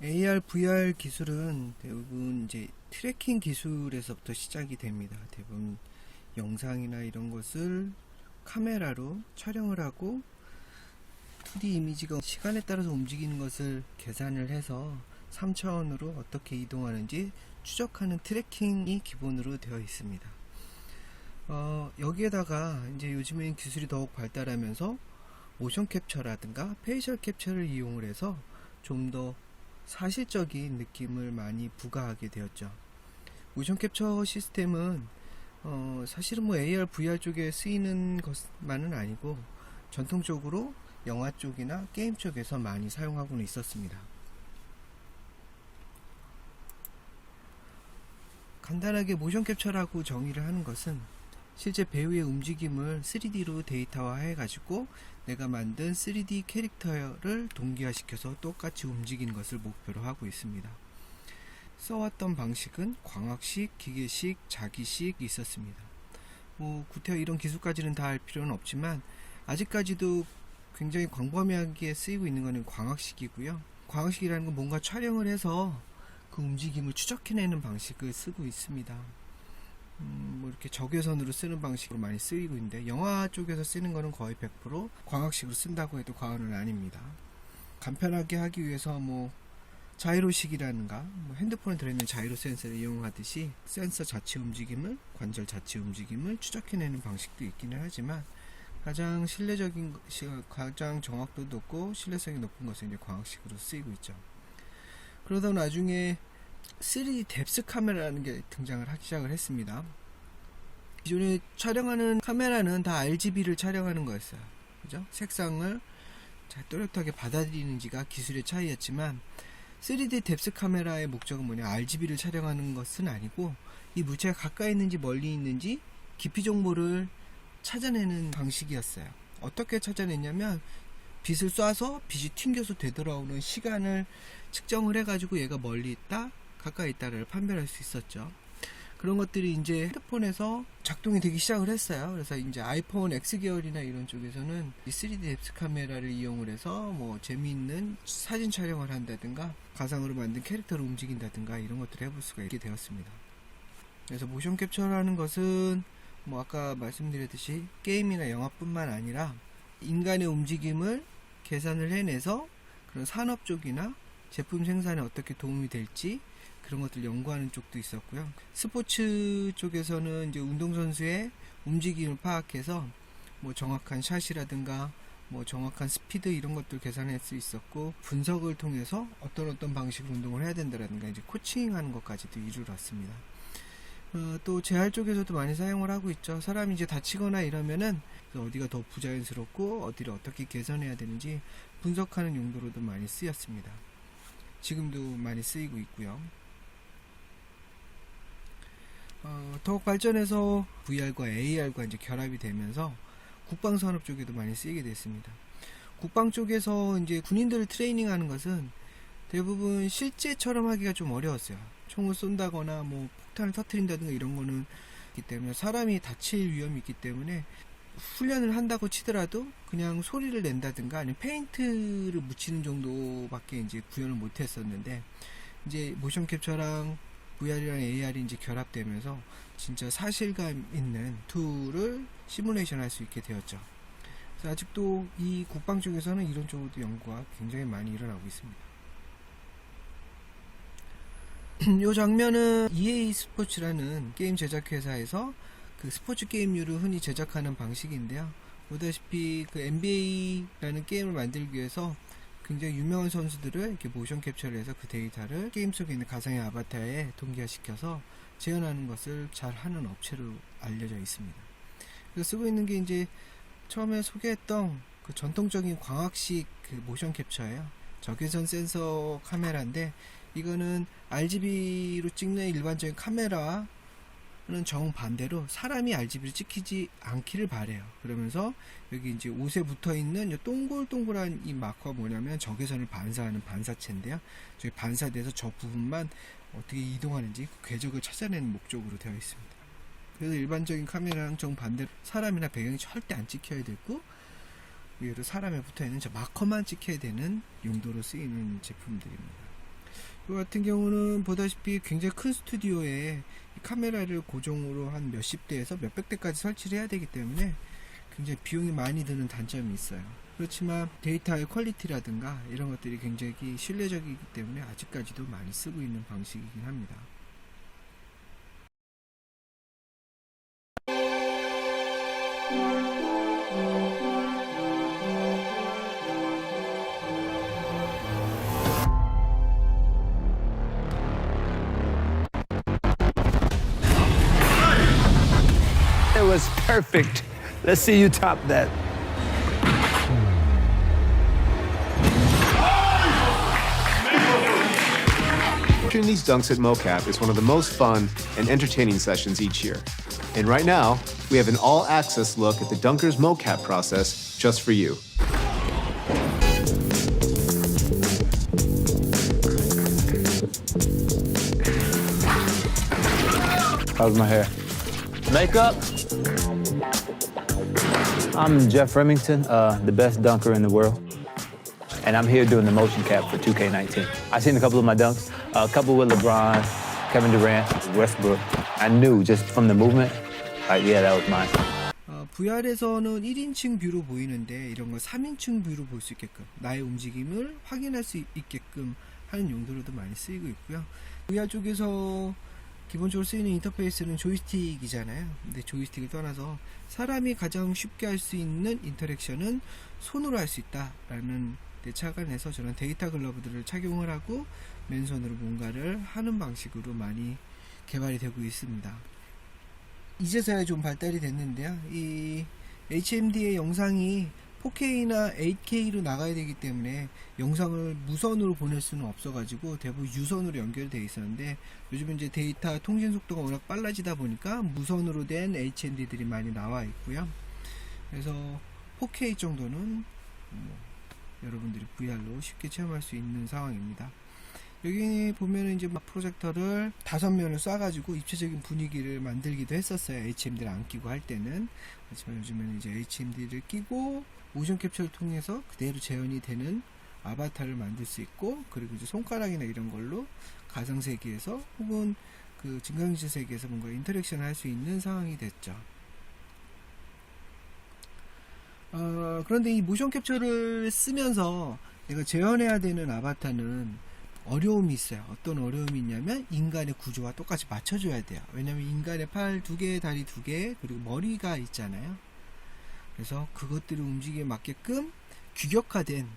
AR, VR 기술은 대부분 이제 트래킹 기술에서부터 시작이 됩니다. 대부분 영상이나 이런 것을 카메라로 촬영을 하고 2D 이미지가 시간에 따라서 움직이는 것을 계산을 해서 3차원으로 어떻게 이동하는지 추적하는 트래킹이 기본으로 되어 있습니다. 여기에다가 이제 요즘엔 기술이 더욱 발달하면서 모션 캡처라든가 페이셜 캡처를 이용을 해서 좀 더 사실적인 느낌을 많이 부과하게 되었죠. 모션 캡처 시스템은 사실은 뭐 AR, VR 쪽에 쓰이는 것만은 아니고 전통적으로 영화 쪽이나 게임 쪽에서 많이 사용하고는 있었습니다. 간단하게 모션 캡처라고 정의를 하는 것은 실제 배우의 움직임을 3D로 데이터화해 가지고 내가 만든 3D 캐릭터를 동기화시켜서 똑같이 움직이는 것을 목표로 하고 있습니다. 써왔던 방식은 광학식, 기계식, 자기식 있었습니다. 구태여 이런 기술까지는 다 알 필요는 없지만 아직까지도 굉장히 광범위하게 쓰이고 있는 것은 광학식이고요. 광학식이라는 건 뭔가 촬영을 해서 그 움직임을 추적해내는 방식을 쓰고 있습니다. 이렇게 적외선으로 쓰는 방식으로 많이 쓰이고 있는데 영화 쪽에서 쓰는 거는 거의 100% 광학식으로 쓴다고 해도 과언은 아닙니다. 간편하게 하기 위해서 자이로식이라는가 핸드폰에 들어있는 자이로 센서를 이용하듯이 센서 자체 움직임을, 관절 자체 움직임을 추적해내는 방식도 있기는 하지만 가장 가장 정확도도 높고 신뢰성이 높은 것은 이제 광학식으로 쓰이고 있죠. 그러다 나중에 3D 뎁스 카메라라는 게 등장을 하기 시작을 했습니다. 기존에 촬영하는 카메라는 다 RGB를 촬영하는 거였어요. 그죠? 색상을 잘 또렷하게 받아들이는지가 기술의 차이였지만 3D 뎁스 카메라의 목적은 뭐냐? RGB를 촬영하는 것은 아니고 이 물체가 가까이 있는지 멀리 있는지 깊이 정보를 찾아내는 방식이었어요. 어떻게 찾아냈냐면 빛을 쏴서 빛이 튕겨서 되돌아오는 시간을 측정을 해가지고 얘가 멀리 있다, 가까이 있다를 판별할 수 있었죠. 그런 것들이 이제 핸드폰에서 작동이 되기 시작을 했어요. 그래서 이제 아이폰 X계열이나 이런 쪽에서는 이 3D 뎁스 카메라를 이용을 해서 재미있는 사진 촬영을 한다든가 가상으로 만든 캐릭터를 움직인다든가 이런 것들을 해볼 수가 있게 되었습니다. 그래서 모션 캡처라는 것은 아까 말씀드렸듯이 게임이나 영화뿐만 아니라 인간의 움직임을 계산을 해내서 그런 산업 쪽이나 제품 생산에 어떻게 도움이 될지 그런 것들 연구하는 쪽도 있었고요. 스포츠 쪽에서는 이제 운동선수의 움직임을 파악해서 정확한 샷이라든가 정확한 스피드 이런 것들 계산할 수 있었고 분석을 통해서 어떤 방식으로 운동을 해야 된다라든가 이제 코칭하는 것까지도 이루어졌습니다. 또 재활 쪽에서도 많이 사용을 하고 있죠. 사람이 이제 다치거나 이러면은 어디가 더 부자연스럽고 어디를 어떻게 개선해야 되는지 분석하는 용도로도 많이 쓰였습니다. 지금도 많이 쓰이고 있고요. 더욱 발전해서 VR과 AR과 이제 결합이 되면서 국방산업 쪽에도 많이 쓰이게 됐습니다. 국방 쪽에서 이제 군인들을 트레이닝하는 것은 대부분 실제처럼 하기가 좀 어려웠어요. 총을 쏜다거나 폭탄을 터뜨린다든가 이런 거는 있기 때문에 사람이 다칠 위험이 있기 때문에 훈련을 한다고 치더라도 그냥 소리를 낸다든가 아니면 페인트를 묻히는 정도밖에 이제 구현을 못 했었는데 이제 모션 캡처랑 VR이랑 AR이 이제 결합되면서 진짜 사실감 있는 툴을 시뮬레이션 할 수 있게 되었죠. 그래서 아직도 이 국방 쪽에서는 이런 쪽으로도 연구가 굉장히 많이 일어나고 있습니다. 이 장면은 EA 스포츠라는 게임 제작 회사에서 그 스포츠 게임류를 흔히 제작하는 방식인데요. 보다시피 그 NBA라는 게임을 만들기 위해서 굉장히 유명한 선수들을 이렇게 모션 캡처를 해서 그 데이터를 게임 속에 있는 가상의 아바타에 동기화시켜서 재현하는 것을 잘 하는 업체로 알려져 있습니다. 그래서 쓰고 있는 게 이제 처음에 소개했던 그 전통적인 광학식 그 모션 캡처예요. 적외선 센서 카메라인데 이거는 RGB로 찍는 일반적인 카메라는 정반대로 사람이 RGB를 찍히지 않기를 바래요. 그러면서 여기 이제 옷에 붙어 있는 동글동글한 이 마커가 뭐냐면 적외선을 반사하는 반사체인데요. 저기 반사돼서 저 부분만 어떻게 이동하는지 그 궤적을 찾아내는 목적으로 되어 있습니다. 그래서 일반적인 카메라랑 정반대로 사람이나 배경이 절대 안 찍혀야 되고 위로 사람에 붙어 있는 저 마커만 찍혀야 되는 용도로 쓰이는 제품들입니다. 그 같은 경우는 보다시피 굉장히 큰 스튜디오에 카메라를 고정으로 한 몇십 대에서 몇백 대까지 설치를 해야 되기 때문에 굉장히 비용이 많이 드는 단점이 있어요. 그렇지만 데이터의 퀄리티라든가 이런 것들이 굉장히 신뢰적이기 때문에 아직까지도 많이 쓰고 있는 방식이긴 합니다. It was perfect. Let's see you top that. Watching these dunks at MoCap is one of the most fun and entertaining sessions each year. And right now, we have an all-access look at the Dunkers MoCap process just for you. How's my hair? Makeup? I'm Jeff Remington, the best dunker in the world. And I'm here doing the motion cap for 2K19. I've seen a couple of my dunks, a couple with LeBron, Kevin Durant, Westbrook. I knew just from the movement, like, yeah, that was mine. VR에서는 1인칭 뷰로 보이는데 이런 거 3인칭 뷰로 볼 수 있게끔 나의 움직임을 확인할 수 있게끔 하는 용도로도 많이 쓰이고 있고요. VR 쪽에서 기본적으로 쓰이는 인터페이스는 조이스틱이잖아요. 근데 조이스틱을 떠나서 사람이 가장 쉽게 할 수 있는 인터랙션은 손으로 할 수 있다라는 데 착안해서 저는 데이터 글러브들을 착용을 하고 맨손으로 뭔가를 하는 방식으로 많이 개발이 되고 있습니다. 이제서야 좀 발달이 됐는데요. 이 HMD의 영상이 4K나 8K로 나가야 되기 때문에 영상을 무선으로 보낼 수는 없어가지고 대부분 유선으로 연결되어 있었는데 요즘은 이제 데이터 통신 속도가 워낙 빨라지다 보니까 무선으로 된 HMD들이 많이 나와 있고요. 그래서 4K 정도는 여러분들이 VR로 쉽게 체험할 수 있는 상황입니다. 여기 보면은 이제 막 프로젝터를 5면을 쏴가지고 입체적인 분위기를 만들기도 했었어요. HMD를 안 끼고 할 때는. 하지만 요즘에는 이제 HMD를 끼고 모션 캡처를 통해서 그대로 재현이 되는 아바타를 만들 수 있고, 그리고 이제 손가락이나 이런 걸로 가상 세계에서 혹은 그 증강현실 세계에서 뭔가 인터랙션을 할 수 있는 상황이 됐죠. 그런데 이 모션 캡처를 쓰면서 내가 재현해야 되는 아바타는 어려움이 있어요. 어떤 어려움이 있냐면 인간의 구조와 똑같이 맞춰줘야 돼요. 왜냐면 인간의 팔 2개, 다리 2개, 그리고 머리가 있잖아요. 그래서 그것들을 움직임에 맞게끔 규격화된,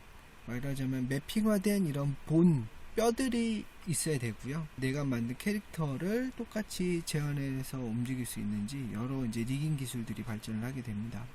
말하자면 매핑화된 이런 본 뼈들이 있어야 되고요. 내가 만든 캐릭터를 똑같이 재현해서 움직일 수 있는지 여러 이제 리깅 기술들이 발전을 하게 됩니다.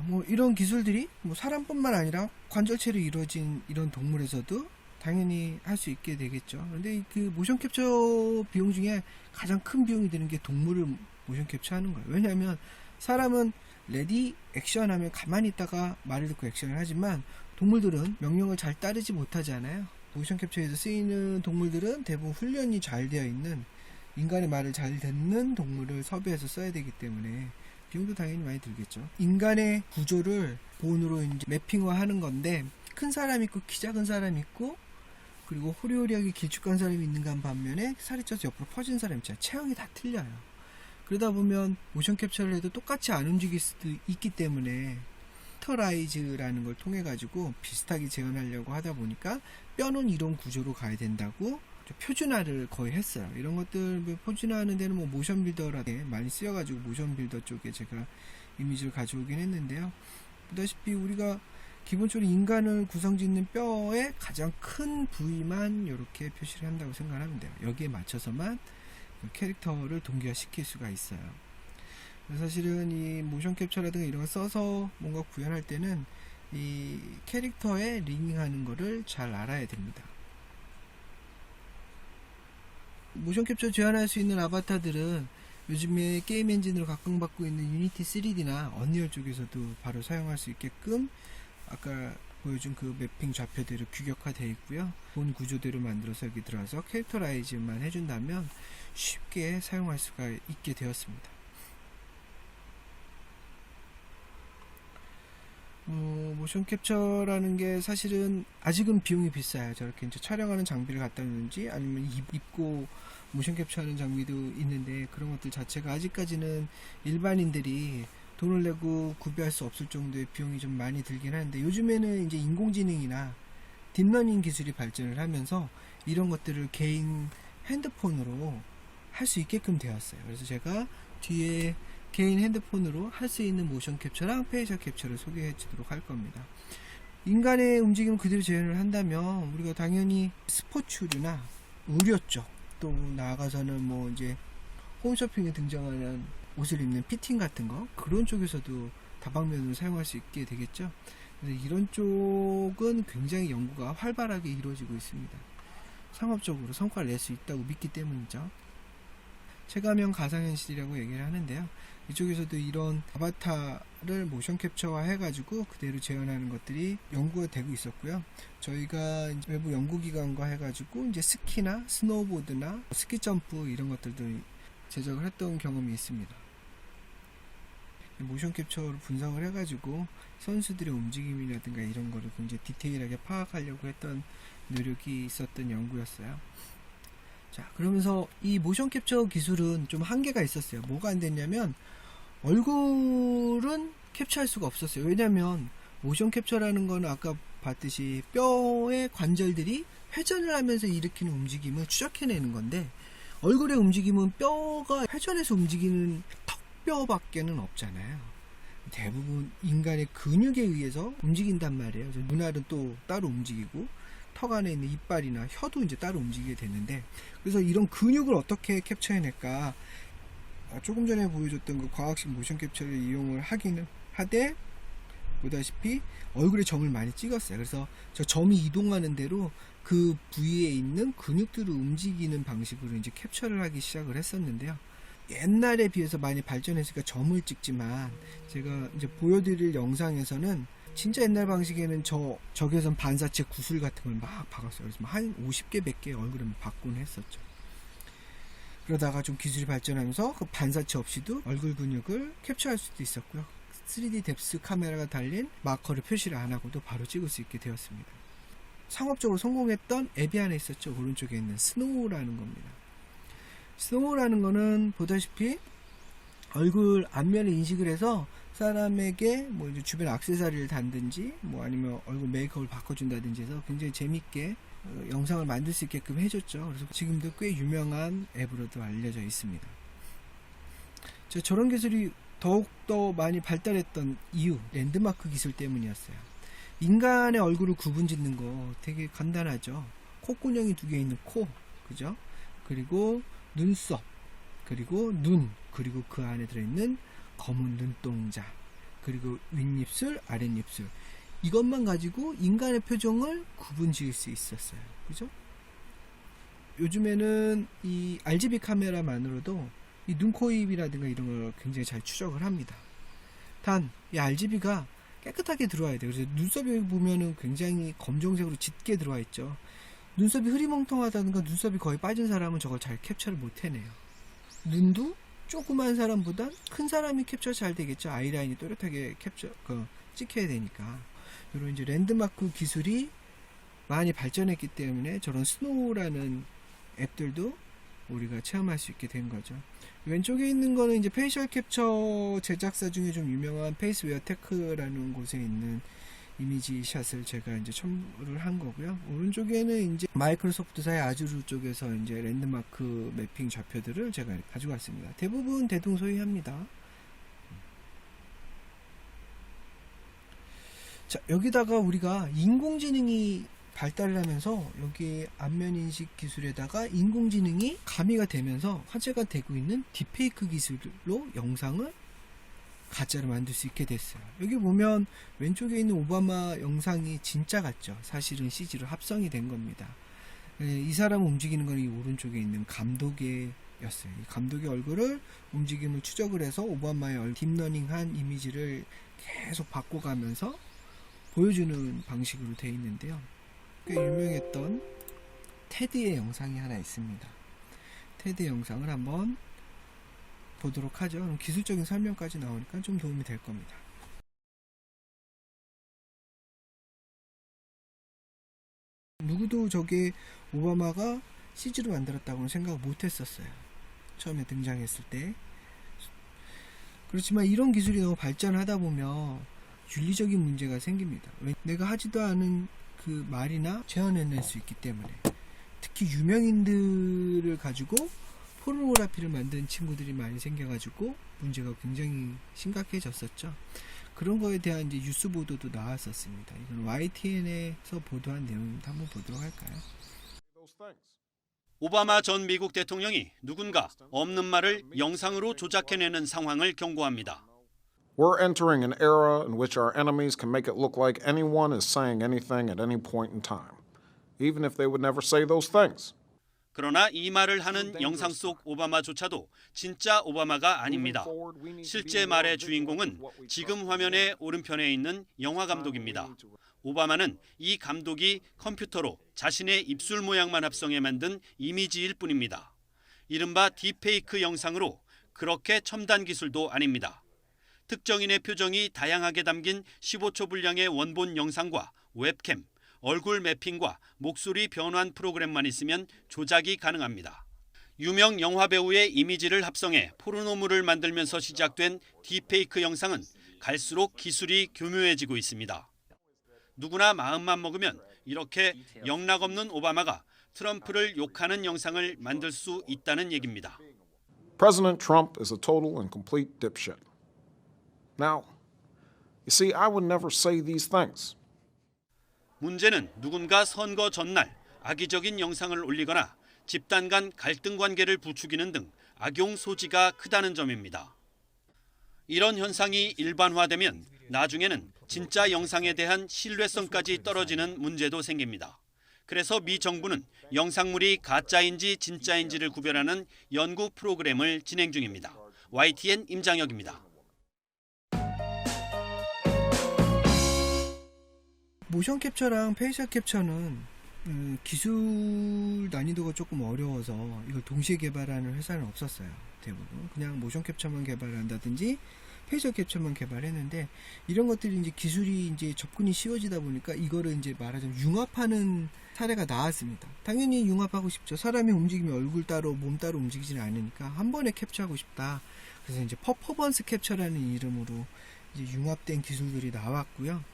뭐 이런 기술들이 뭐 사람뿐만 아니라 관절체로 이루어진 이런 동물에서도 당연히 할 수 있게 되겠죠. 그런데 그 모션 캡처 비용 중에 가장 큰 비용이 드는 게 동물을 모션 캡처하는 거예요. 왜냐하면 사람은 레디 액션 하면 가만히 있다가 말을 듣고 액션을 하지만 동물들은 명령을 잘 따르지 못하잖아요. 모션 캡처에서 쓰이는 동물들은 대부분 훈련이 잘 되어 있는, 인간의 말을 잘 듣는 동물을 섭외해서 써야 되기 때문에 비용도 당연히 많이 들겠죠. 인간의 구조를 본으로 이제 매핑화하는 건데, 큰 사람 있고 키 작은 사람 있고, 그리고 호리호리하게 길쭉한 사람이 있는가 반면에 살이 쪄서 옆으로 퍼진 사람 있잖아요. 체형이 다 틀려요. 그러다 보면 모션 캡처를 해도 똑같이 안 움직일 수도 있기 때문에 캐릭터라이즈라는 걸 통해 가지고 비슷하게 재현하려고 하다 보니까 뼈는 이런 구조로 가야 된다고 표준화를 거의 했어요. 이런 것들 표준화하는 데는 뭐 모션 빌더라든지 많이 쓰여가지고 모션 빌더 쪽에 제가 이미지를 가져오긴 했는데요. 보다시피 우리가 기본적으로 인간을 구성짓는 뼈의 가장 큰 부위만 이렇게 표시를 한다고 생각하면 돼요. 여기에 맞춰서만 캐릭터를 동기화시킬 수가 있어요. 사실은 이 모션 캡처라든가 이런 거 써서 뭔가 구현할 때는 이 캐릭터에 링잉하는 거를 잘 알아야 됩니다. 모션 캡처 제한할 수 있는 아바타들은 요즘에 게임 엔진으로 각광받고 있는 유니티 3D나 언리얼 쪽에서도 바로 사용할 수 있게끔 아까 보여준 그 매핑 좌표대로 규격화되어 있고요. 본 구조대로 만들어서 여기 들어와서 캐릭터라이즈만 해준다면 쉽게 사용할 수가 있게 되었습니다. 모션 캡처라는 게 사실은 아직은 비용이 비싸요. 저렇게 이제 촬영하는 장비를 갖다 놓는지 아니면 입고 모션 캡처하는 장비도 있는데 그런 것들 자체가 아직까지는 일반인들이 돈을 내고 구비할 수 없을 정도의 비용이 좀 많이 들긴 하는데 요즘에는 이제 인공지능이나 딥러닝 기술이 발전을 하면서 이런 것들을 개인 핸드폰으로 할 수 있게끔 되었어요. 그래서 제가 뒤에 개인 핸드폰으로 할 수 있는 모션 캡처랑 페이셜 캡처를 소개해 주도록 할 겁니다. 인간의 움직임을 그대로 재현을 한다면 우리가 당연히 스포츠류나 의료 쪽, 또 나아가서는 뭐 이제 홈쇼핑에 등장하는 옷을 입는 피팅 같은 거, 그런 쪽에서도 다방면으로 사용할 수 있게 되겠죠. 그래서 이런 쪽은 굉장히 연구가 활발하게 이루어지고 있습니다. 상업적으로 성과를 낼 수 있다고 믿기 때문이죠. 체감형 가상현실이라고 얘기를 하는데요. 이쪽에서도 이런 아바타를 모션 캡처화 해가지고 그대로 재현하는 것들이 연구가 되고 있었고요. 저희가 외부 연구기관과 해가지고 이제 스키나 스노우보드나 스키 점프 이런 것들도 제작을 했던 경험이 있습니다. 모션 캡처로 분석을 해가지고 선수들의 움직임이라든가 이런 거를 굉장히 디테일하게 파악하려고 했던 노력이 있었던 연구였어요. 자, 그러면서 이 모션 캡처 기술은 좀 한계가 있었어요. 뭐가 안 됐냐면 얼굴은 캡처할 수가 없었어요. 왜냐면 모션 캡처라는 거는 아까 봤듯이 뼈의 관절들이 회전을 하면서 일으키는 움직임을 추적해내는 건데 얼굴의 움직임은 뼈가 회전해서 움직이는 턱뼈밖에는 없잖아요. 대부분 인간의 근육에 의해서 움직인단 말이에요. 눈알은 또 따로 움직이고 턱 안에 있는 이빨이나 혀도 이제 따로 움직이게 되는데, 그래서 이런 근육을 어떻게 캡처해낼까, 조금 전에 보여줬던 그 과학식 모션 캡처를 이용을 하기는 하되 보다시피 얼굴에 점을 많이 찍었어요. 그래서 저 점이 이동하는 대로 그 부위에 있는 근육들을 움직이는 방식으로 이제 캡처를 하기 시작을 했었는데요. 옛날에 비해서 많이 발전했으니까 점을 찍지만 제가 이제 보여드릴 영상에서는 진짜 옛날 방식에는 저기에선 반사체 구슬 같은 걸 막 박았어요. 그래서 한 50개, 100개 얼굴에 박곤 했었죠. 그러다가 좀 기술이 발전하면서 그 반사체 없이도 얼굴 근육을 캡처할 수도 있었고요. 3D 뎁스 카메라가 달린 마커를 표시를 안 하고도 바로 찍을 수 있게 되었습니다. 상업적으로 성공했던 앱이 하나 있었죠. 오른쪽에 있는 스노우라는 겁니다. 스노우라는 거는 보다시피 얼굴 앞면을 인식을 해서 사람에게 뭐 이제 주변 액세서리를 단든지 뭐 아니면 얼굴 메이크업을 바꿔준다든지 해서 굉장히 재밌게 영상을 만들 수 있게끔 해줬죠. 그래서 지금도 꽤 유명한 앱으로도 알려져 있습니다. 저런 기술이 더욱더 많이 발달했던 이유, 랜드마크 기술 때문이었어요. 인간의 얼굴을 구분 짓는 거 되게 간단하죠. 콧구멍이 2개 있는 코, 그죠? 그리고 눈썹, 그리고 눈, 그리고 그 안에 들어있는 검은 눈동자, 그리고 윗입술, 아랫입술, 이것만 가지고 인간의 표정을 구분 지을 수 있었어요. 그죠? 요즘에는 이 RGB 카메라만으로도 이 눈, 코, 입이라든가 이런 걸 굉장히 잘 추적을 합니다. 단, 이 RGB가 깨끗하게 들어와야 돼요. 그래서 눈썹이 보면은 굉장히 검정색으로 짙게 들어와 있죠. 눈썹이 흐리멍텅하다든가 눈썹이 거의 빠진 사람은 저걸 잘 캡처를 못 해내요. 눈도 조그만 사람보다 큰 사람이 캡처 잘 되겠죠. 아이라인이 또렷하게 찍혀야 되니까. 이런 이제 랜드마크 기술이 많이 발전했기 때문에 저런 스노우라는 앱들도 우리가 체험할 수 있게 된 거죠. 왼쪽에 있는 거는 이제 페이셜 캡처 제작사 중에 좀 유명한 페이스웨어 테크라는 곳에 있는 이미지 샷을 제가 이제 첨부를 한 거고요. 오른쪽에는 이제 마이크로소프트사의 아주르 쪽에서 이제 랜드마크 매핑 좌표들을 제가 가지고 왔습니다. 대부분 대동소이합니다. 자, 여기다가 우리가 인공지능이 발달을 하면서 여기 안면 인식 기술에다가 인공지능이 가미가 되면서 화제가 되고 있는 딥페이크 기술로 영상을 가짜로 만들 수 있게 됐어요. 여기 보면 왼쪽에 있는 오바마 영상이 진짜 같죠. 사실은 CG로 합성이 된 겁니다. 이 사람 움직이는 건 이 오른쪽에 있는 감독의 였어요. 이 감독의 얼굴을 움직임을 추적을 해서 오바마의 딥러닝한 이미지를 계속 바꿔가면서 보여주는 방식으로 되어 있는데요. 꽤 유명했던 테드의 영상이 하나 있습니다. 테드 영상을 한번 보도록 하죠. 그럼 기술적인 설명까지 나오니까 좀 도움이 될 겁니다. 누구도 저게 오바마가 CG로 만들었다고는 생각 못 했었어요. 처음에 등장했을 때. 그렇지만 이런 기술이 너무 발전하다 보면 윤리적인 문제가 생깁니다. 내가 하지도 않은 그 말이나 재현해낼 수 있기 때문에. 특히 유명인들을 가지고 포르노그래피를 만든 친구들이 많이 생겨가지고 문제가 굉장히 심각해졌었죠. 그런 거에 대한 이제 뉴스 보도도 나왔었습니다. 이건 YTN에서 보도한 내용입니다. 한번 보도록 할까요? 오바마 전 미국 대통령이 누군가 없는 말을 영상으로 조작해내는 상황을 경고합니다. We're entering an era in which our enemies can make it look like anyone is saying anything at any point in time, even if they would never say those things. 그러나 이 말을 하는 영상 속 오바마조차도 진짜 오바마가 아닙니다. 실제 말의 주인공은 지금 화면의 오른편에 있는 영화 감독입니다. 오바마는 이 감독이 컴퓨터로 자신의 입술 모양만 합성해 만든 이미지일 뿐입니다. 이른바 딥페이크 영상으로 그렇게 첨단 기술도 아닙니다. 특정인의 표정이 다양하게 담긴 15초 분량의 원본 영상과 웹캠, 얼굴 매핑과 목소리 변환 프로그램만 있으면 조작이 가능합니다. 유명 영화 배우의 이미지를 합성해 포르노물을 만들면서 시작된 딥페이크 영상은 갈수록 기술이 교묘해지고 있습니다. 누구나 마음만 먹으면 이렇게 영락없는 오바마가 트럼프를 욕하는 영상을 만들 수 있다는 얘기입니다. President Trump is a total and complete dipshit. Now, you see, I would never say these things. 문제는 누군가 선거 전날 악의적인 영상을 올리거나 집단 간 갈등 관계를 부추기는 등 악용 소지가 크다는 점입니다. 이런 현상이 일반화되면 나중에는 진짜 영상에 대한 신뢰성까지 떨어지는 문제도 생깁니다. 그래서 미 정부는 영상물이 가짜인지 진짜인지를 구별하는 연구 프로그램을 진행 중입니다. YTN 임장혁입니다. 모션 캡처랑 페이셜 캡처는 기술 난이도가 조금 어려워서 이걸 동시에 개발하는 회사는 없었어요. 대부분 그냥 모션 캡처만 개발한다든지 페이셜 캡처만 개발했는데, 이런 것들이 이제 기술이 이제 접근이 쉬워지다 보니까 이거를 이제 말하자면 융합하는 사례가 나왔습니다. 당연히 융합하고 싶죠. 사람이 움직이면 얼굴 따로 몸 따로 움직이지는 않으니까 한 번에 캡처하고 싶다. 그래서 이제 퍼포먼스 캡처라는 이름으로 이제 융합된 기술들이 나왔고요.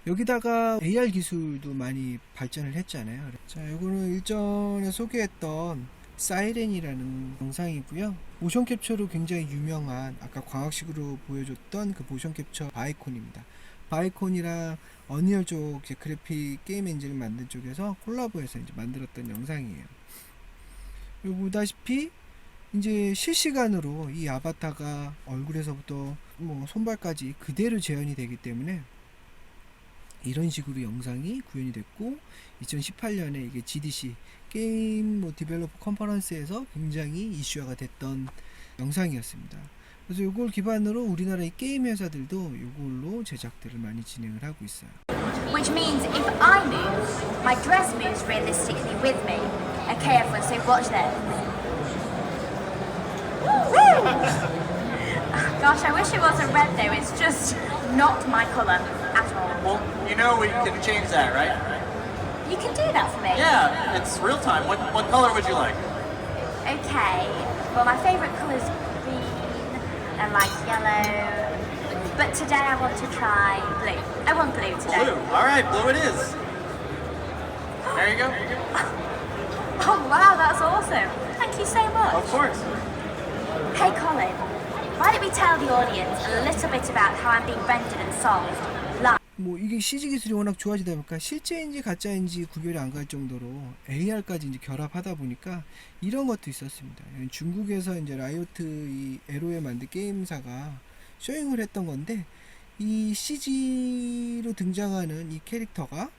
여기다가 AR 기술도 많이 발전을 했잖아요. 자, 이거는 일전에 소개했던 사이렌이라는 영상이고요. 모션 캡처로 굉장히 유명한, 아까 광학식으로 보여줬던 그 모션 캡처 바이콘입니다. 바이콘이랑 어니얼 쪽 그래픽 게임 엔진을 만든 쪽에서 콜라보해서 이제 만들었던 영상이에요. 그리고 보다시피 이제 실시간으로 이 아바타가 얼굴에서부터 뭐 손발까지 그대로 재현이 되기 때문에 이런 식으로 영상이 구현이 됐고, 2018년에 이게 GDC 게임 디벨로퍼 컨퍼런스에서 굉장히 이슈화가 됐던 영상이었습니다. 그래서 이걸 기반으로 우리나라의 게임 회사들도 이걸로 제작들을 많이 진행을 하고 있어요. Which means if I move, my dress moves realistically with me. Okay, everyone, so watch this. Gosh, I wish it wasn't red though. It's just not my colour at all. Well, you know we can change that, right? You can do that for me. Yeah, it's real time. What color would you like? Okay. Well, my favourite colour is green and like yellow. But today I want to try blue. I want blue today. Blue. All right, blue it is. There you go. Oh wow, that's awesome. Thank you so much. Of course. Hey Colin, why don't we tell the audience a little bit about how I'm being rendered and solved live? 뭐 이게 CG 기술이 워낙 좋아지다 보니까 실제인지 가짜인지 구별이 안 갈 정도로 AR까지 이제 결합하다 보니까 이런 것도 있었습니다. 중국에서 이제 라이오트 이 에로에 만든 게임사가 쇼잉을 했던 건데, 이 CG로 등장하는 이 캐릭터가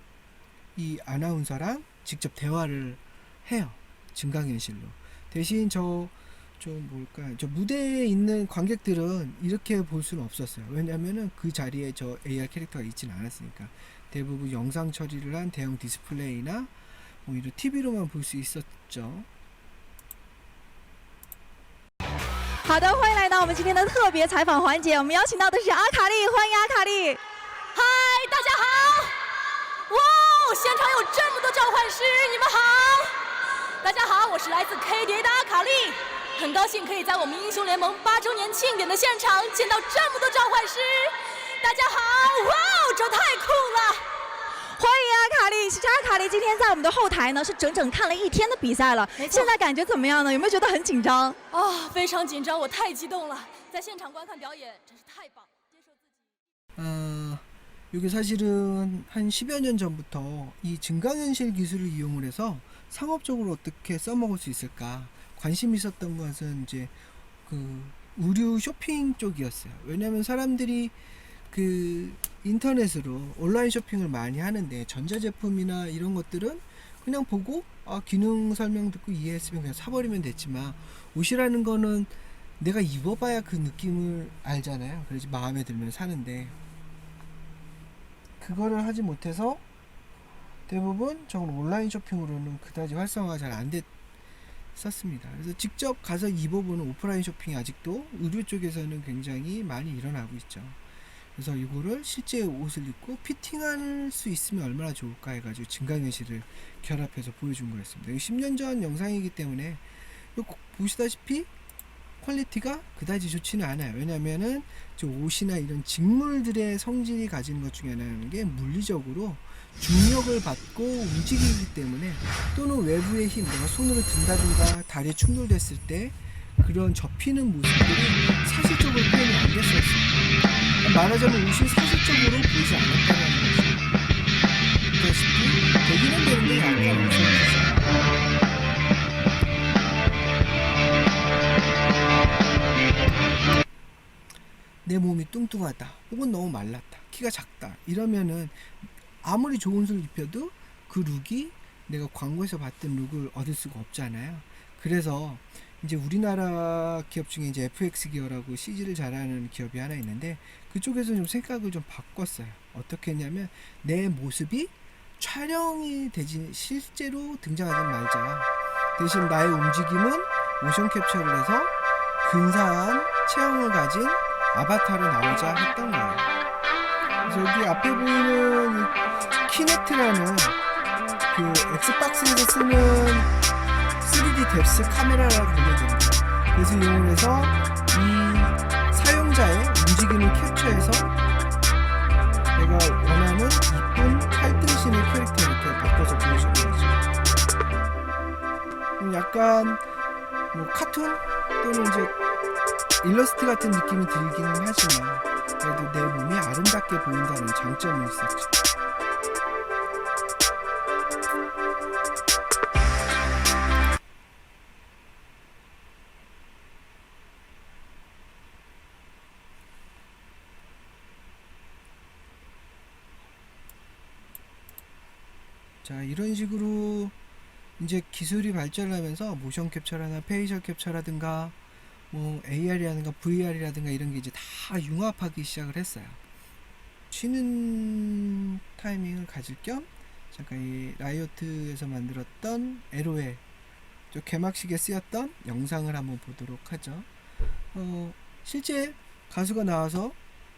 이 아나운서랑 직접 대화를 해요. 증강현실로. 대신 저 무대에 있는 관객들은 이렇게 볼 수는 없었어요. 왜냐면은 그 자리에 저 AR 캐릭터가 있지는 않았으니까. 대부분 영상 처리를 한 대형 디스플레이나 뭐 이런 TV로만 볼 수 있었죠. 好的，欢迎来到我们今天的特别采访环节。我们邀请到的是阿卡丽，欢迎阿卡丽。嗨，大家好！哇，现场有这么多召唤唤师，你们好！大家好，我是来自 KDA 的阿卡丽，很高兴可以在我们英雄联盟8周年庆典的现场见到这么多召唤师。大家好，哇哦，这太酷了！欢迎阿卡丽，其实阿卡丽今天在我们的后台呢是整整看了1天的比赛了，现在感觉怎么样呢？有没有觉得很紧张？非常紧张，我太激动了，在现场观看表演真是太棒。 이게 사실은 한 10여 년 전부터 이 증강현실 기술을 이용을 해서 상업적으로 어떻게 써먹을 수 있을까 관심이 있었던 것은 이제 그 의류 쇼핑 쪽이었어요. 왜냐하면 사람들이 그 인터넷으로 온라인 쇼핑을 많이 하는데 전자제품이나 이런 것들은 그냥 보고 기능 설명 듣고 이해했으면 그냥 사버리면 됐지만 옷이라는 거는 내가 입어봐야 그 느낌을 알잖아요. 그래서 마음에 들면 사는데 그거를 하지 못해서 대부분 저건 온라인 쇼핑으로는 그다지 활성화가 잘 안 됐었습니다. 그래서 직접 가서 입어보는 오프라인 쇼핑이 아직도 의류 쪽에서는 굉장히 많이 일어나고 있죠. 그래서 이거를 실제 옷을 입고 피팅할 수 있으면 얼마나 좋을까 해가지고 증강현실을 결합해서 보여준 거였습니다. 10년 전 영상이기 때문에 보시다시피 퀄리티가 그다지 좋지는 않아요. 왜냐면은 저 옷이나 이런 직물들의 성질이 가지는 것 중에 하나는 게 물리적으로 중력을 받고 움직이기 때문에 또는 외부의 힘, 내가 손으로 든다든가 다리에 충돌됐을 때 그런 접히는 모습들이 사실적으로 표현이 안 됐었어요. 말하자면 옷이 사실적으로 보이지 않았다는 거죠. 보다시피 되기는 되는데 약간 무서워졌어요. 내 몸이 뚱뚱하다 혹은 너무 말랐다 키가 작다 이러면은 아무리 좋은 옷을 입혀도 그 룩이 내가 광고에서 봤던 룩을 얻을 수가 없잖아요. 그래서 이제 우리나라 기업 중에 이제 FX 기어라고 CG를 잘하는 기업이 하나 있는데 그쪽에서 좀 생각을 좀 바꿨어요. 어떻게 했냐면 내 모습이 촬영이 되지 실제로 등장하지 말자. 대신 나의 움직임은 모션 캡처를 해서 근사한 체형을 가진 아바타로 나오자 했던 거예요. 그래서 여기 앞에 보이는 키네트라는 그 엑스박스에서 쓰는 3D 뎁스 카메라라고 보면 됩니다. 그래서 이용을 해서 이 사용자의 움직임을 캡처해서 내가 원하는 이쁜 칼등신의 캐릭터 이렇게 바꿔서 보여주는 거죠. 약간 뭐 카툰 또는 이제 일러스트 같은 느낌이 들기는 하지만 그래도 내 몸이 아름답게 보인다는 장점이 있었죠. 자, 이런 식으로 이제 기술이 발전하면서 모션 캡처라나 페이셜 캡처라든가 뭐 AR이라든가 VR이라든가 이런 게 이제 다 융합하기 시작을 했어요. 쉬는 타이밍을 가질 겸 잠깐 이 라이오트에서 만들었던 LOL 저 개막식에 쓰였던 영상을 한번 보도록 하죠. 실제 가수가 나와서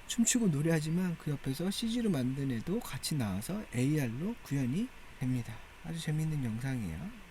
춤추고 노래하지만 그 옆에서 CG로 만든 애도 같이 나와서 AR로 구현이 됩니다. 아주 재밌는 영상이에요.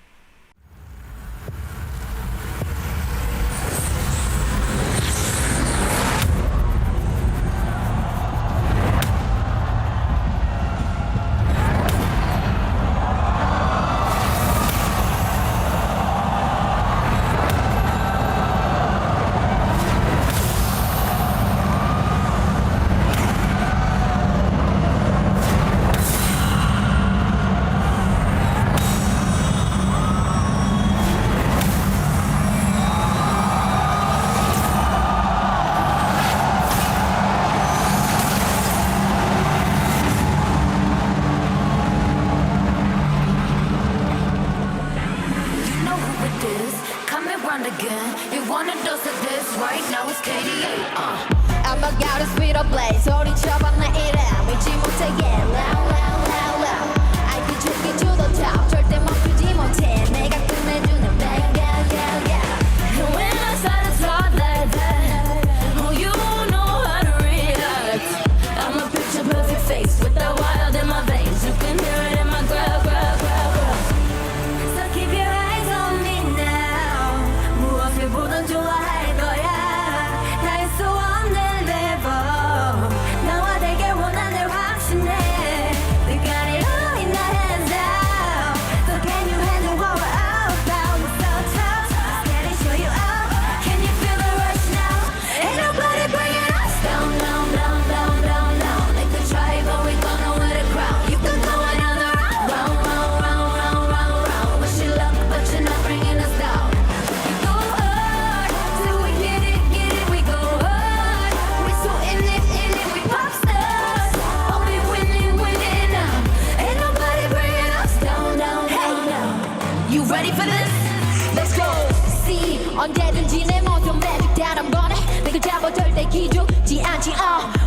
언제든지 내 모습 magic 단한 번에 내가 잡아 절대 기죽지 않지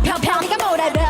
편편히가 뭐래도